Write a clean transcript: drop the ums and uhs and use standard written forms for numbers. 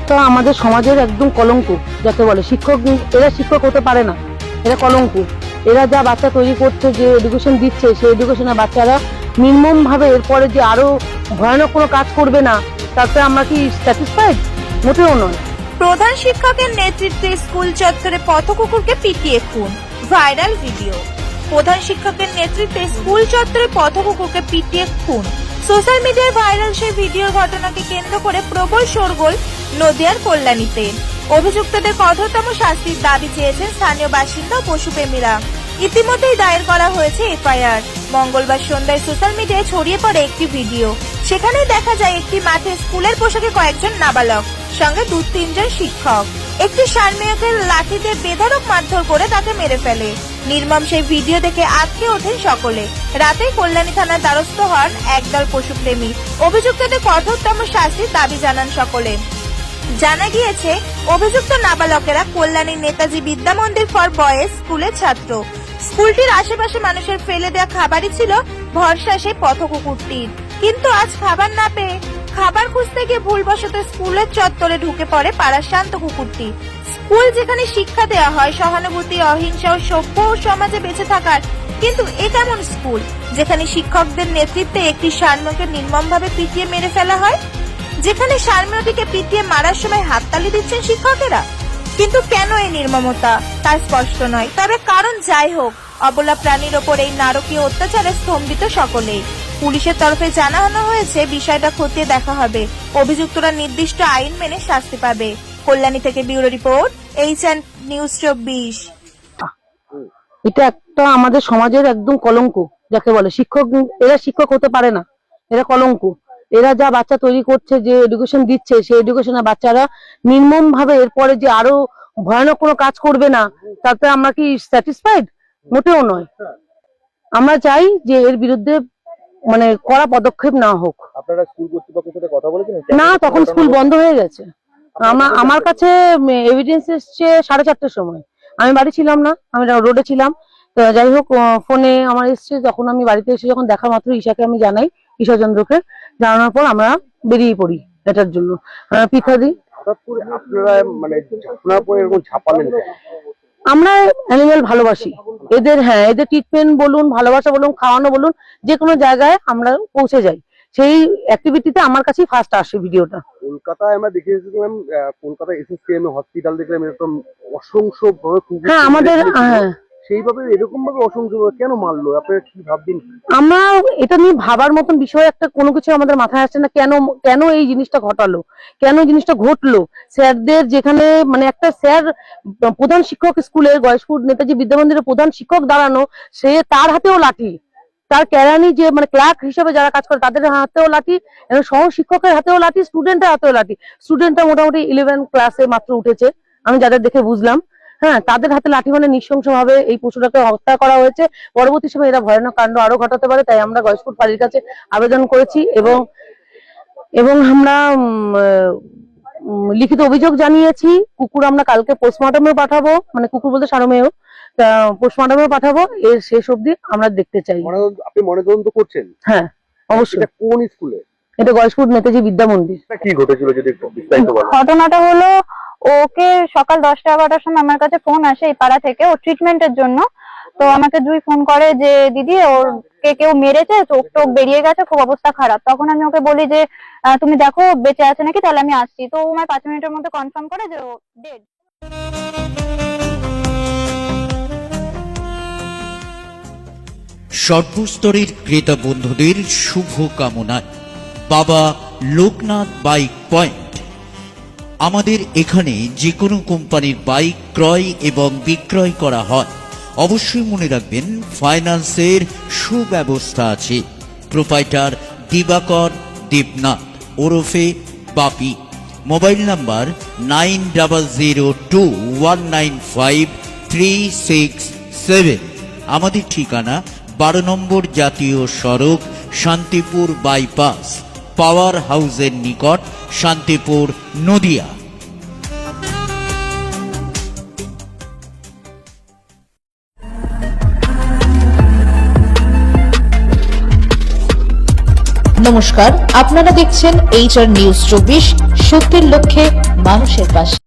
একটা আমাদের সমাজের একদম কলঙ্ক যাকে বলে। শিক্ষক এরা শিক্ষক হতে পারে না, এরা কলঙ্ক। এরা যা বাচ্চা তৈরি করছে, যে এডুকেশন দিচ্ছে, সেই এডুকেশনে বাচ্চারা নির্মম ভাবে এরপরে যে আরো ভয়ানক কোনো কাজ করবে না, তাতে আমরা কি স্যাটিসফাইড? মোটেও নয়। প্রধান শিক্ষকের নেতৃত্বে স্কুল চত্বরে পথকুকুরকে পিটিয়ে খুন, ভাইরাল ভিডিও। প্রধান শিক্ষকের নেতৃত্বে স্কুল চত্বরে পথকুকুরকে পিটিয়ে খুন, সোশ্যাল মিডিয়ায় ভাইরাল সেই ভিডিওর ঘটনাকে কেন্দ্র করে প্রবল শোরগোল নদিয়ার কল্যাণীতে। অভিযুক্তদের কঠোরতম শাস্তির দাবি চেয়েছেন স্থানীয় বাসিন্দা ও পশুপ্রেমীরা। ইতিমধ্যেই দায়ের করা হয়েছে এফআইআর। মঙ্গলবার সন্ধ্যায় সোশ্যাল মিডিয়ায় ছড়িয়ে পড়ে একটি ভিডিও। সেখানে দেখা যায় একটি মাঠে স্কুলের পোশাকে কয়েকজন নাবালক, সঙ্গে 2-3 শিক্ষক একটি সারমেয়কে লাঠি দিয়ে বেধড়ক মারধর করে তাকে মেরে ফেলে। নির্মম সেই ভিডিও দেখে আঁতকে ওঠেন সকলে। রাতে কল্যাণী থানার দ্বারস্থ হন একদল পশুপ্রেমী। অভিযুক্তদের কঠোরতম শাস্তির দাবি জানান সকলে। জানা গিয়েছে, অভিযুক্ত নাবালকেরা কল্যাণীর নেতাজি বিদ্যা মন্দির ফর বয়েজ স্কুলের ছাত্র। স্কুলটির আশেপাশে মানুষের ফেলে দেওয়া খাবারই ছিল ভরসা সেই পথকুকুরটির। কিন্তু আজ খাবার না পেয়ে খাবার খুঁজতে গিয়ে ভুলবশত স্কুলের চত্বরে ঢুকে পড়ে পাড়ার শান্ত কুকুরটি। স্কুল যেখানে শিক্ষা দেওয়া হয় সহানুভূতি, অহিংসা ও সভ্য সমাজে বেঁচে থাকার, কিন্তু এ কেমন স্কুল যেখানে শিক্ষকদের নেতৃত্বে একটি সারমেয়কে নির্মমভাবে পিটিয়ে মেরে ফেলা হয়, যেখানে সারমেয়টিকে পিটিয়ে মারার সময় হাততালি দিচ্ছেন শিক্ষকেরা। কিন্তু কেন এই নির্মমতা তা স্পষ্ট নয়। তবে কারণ যাই হোক, অবলা প্রাণীর ওপর এই নারকীয় অত্যাচারে স্তম্ভিত সকলেই। পুলিশের তরফে জানানো হয়েছে বিষয়টা খতিয়ে দেখা হবে, অভিযুক্তরা নির্দিষ্ট আইন মেনে শাস্তি পাবে। কল্যাণী থেকে ব্যুরো রিপোর্ট, HN নিউজ 24। এটা একটা আমাদের সমাজের একদম কলঙ্ক যাকে বলে। এরা শিক্ষক হতে পারে না, এরা কলঙ্ক। এরা যা বাচ্চা তৈরি করছে, যে এডুকেশন দিচ্ছে, সেই এডুকেশনে বাচ্চারা নির্মম ভাবে এরপরে যে আরো ভয়ানক কোনো কাজ করবে না, তাতে আমরা কি স্যাটিসফাইড? মোটেও নয়। আমরা চাই যে এর বিরুদ্ধে মানে কড়া পদক্ষেপ না হোক। আপনারা স্কুল কর্তৃপক্ষের সাথে কথা বলেছেন? না, তখন স্কুল বন্ধ হয়ে গেছে। আমার কাছে এভিডেন্স এসছে 4:30টার সময়। আমি বাড়ি ছিলাম না, আমি রোডে ছিলাম। তো যাই হোক, ফোনে আমার এসছে। যখন আমি বাড়িতে এসে যখন দেখা মাত্র ঈশাকে আমি জানাই, ঈশাচন্দ্রকে জানানোর পর আমরা বেরিয়ে পড়ি এটার জন্য। পিঠা দিই। হঠাৎ করে আপনারা মানে আপনার পরে এরকম ঝাঁপালেন? আমরা অ্যানিমেল ভালোবাসি এদের। হ্যাঁ, এদের ট্রিটমেন্ট বলুন, ভালোবাসা বলুন, খাওয়ানো বলুন, যে কোনো জায়গায় আমরা পৌঁছে যাই। সেই অ্যাক্টিভিটিতে আমার কাছেই ফার্স্ট আসে ভিডিওটা। কলকাতায় আমরা দেখে এসেছিলাম, কলকাতা SSKM হসপিটাল দেখলাম এরকম অসংখ্য হ্যাঁ, আমাদের সেইভাবে এরকম ভাবে অসংখ্য কেন মারলো? আপনারা কি ভাববেন? আমরা এটা নিয়ে ভাবার মতন বিষয় একটা কোনো কিছু আমাদের মাথায় আসছে না। কেন এই জিনিসটা ঘটালো, কেন এই জিনিসটা ঘটলো? স্যারদের যেখানে মানে একটা স্যার প্রধান শিক্ষক, স্কুলের গয়েশপুর নেতাজি বিদ্যামন্দিরের প্রধান শিক্ষক দাঁড়ানো, সে তার হাতেও লাঠি। তার কেরানি যে মানে ক্লার্ক হিসেবে যারা কাজ করে তাদের হাতেও লাঠি, এবং সহ শিক্ষকের হাতেও লাঠি, স্টুডেন্টের হাতেও লাঠি। স্টুডেন্টরা মোটামুটি 11 ক্লাসে মাত্র উঠেছে, আমি যাদের দেখে বুঝলাম। হ্যাঁ, তাদের হাতে লাঠি মানে নৃশংস ভাবে এই পশুটাকে হত্যা করা হয়েছে। পরবর্তী সময় এরা ভয়ানক কাণ্ড আরো ঘটাতে পারে, তাই আমরা গয়েশপুর ফাঁড়ির কাছে আবেদন করেছি এবং আমরা লিখিত অভিযোগ জানিয়েছি। কুকুর আমরা কালকে পোস্টমর্টমে পাঠাবো, মানে কুকুর বলতে সারমেয়, পোস্টমর্টমে পাঠাবো। এর শেষ অবধি আমরা দেখতে চাই। আপনি ময়নাতদন্ত করছেন? হ্যাঁ, অবশ্যই। কোন স্কুলে? এটা গয়েশপুর নেতাজি বিদ্যা মন্দির। কি ঘটেছিল যদি একটু বিস্তারিত বলেন? ঘটনাটা হলো, ওকে সকাল 10টা-11টার সময় আমার কাছে ফোন আসে এই পাড়া থেকে, ও ট্রিটমেন্টের জন্য। তো আমাকে জুই ফোন করে যে দিদি, ওর কেউ মেরেছে, চোখ টোক বেরিয়ে গেছে, খুব অবস্থা খারাপ। তখন আমি ওকে বলি যে তুমি দেখো বেঁচে আছে নাকি, তাহলে আমি আসছি। তো ও আমার 5 মিনিটের মধ্যে কনফার্ম করে যে ও ডেড। সর্বস্তরের ক্রেতা বন্ধুদের শুভ কামনায় বাবা লোকনাথ বাইক পয়েন্ট। আমাদের এখানে যে কোনো কোম্পানির বাইক ক্রয় এবং বিক্রয় করা হয়। অবশ্যই মনে রাখবেন, ফাইন্যান্সের সুব্যবস্থা আছে। প্রোপাইটার দিবাকর দেবনাথ ওরফে বাপি। Mobile number 9002195367। আমাদের ঠিকানা 12 নম্বর জাতীয় সড়ক, শান্তিপুর বাইপাস, পাওয়ার হাউসের নিকট, শান্তিপুর, নদিয়া। নমস্কার, আপনারা দেখছেন HR নিউজ 24, সত্যের লক্ষ্যে মানুষের পাশে।